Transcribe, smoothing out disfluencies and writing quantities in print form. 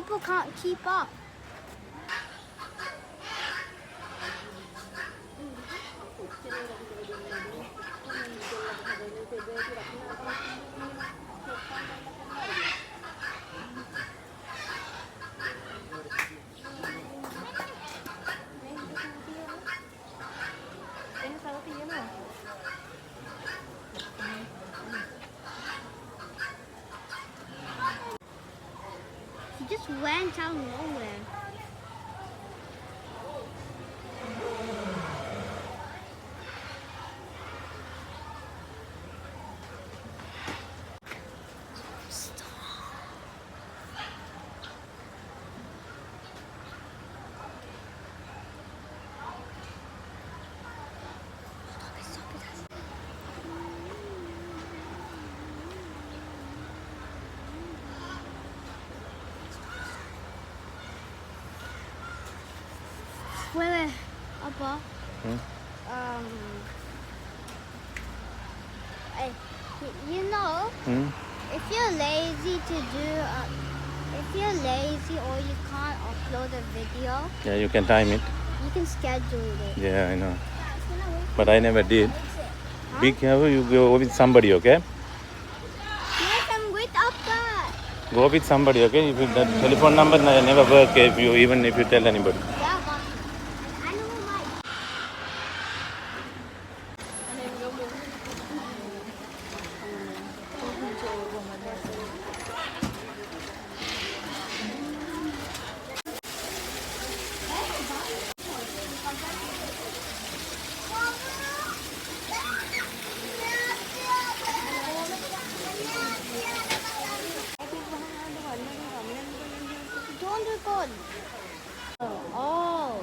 people can't keep up. He just went out of nowhere. Wait, Abba. Hey, you know, if you're lazy to do, if you're lazy or you can't upload a video, Yeah, you can time it. you can schedule it. Yeah, I know. But I never did. Be careful, you go with somebody, okay? Yes, I'm with Abba. Go with somebody, okay? If the telephone number never work even if you tell anybody. Yeah, but I know my. Don't record. Oh.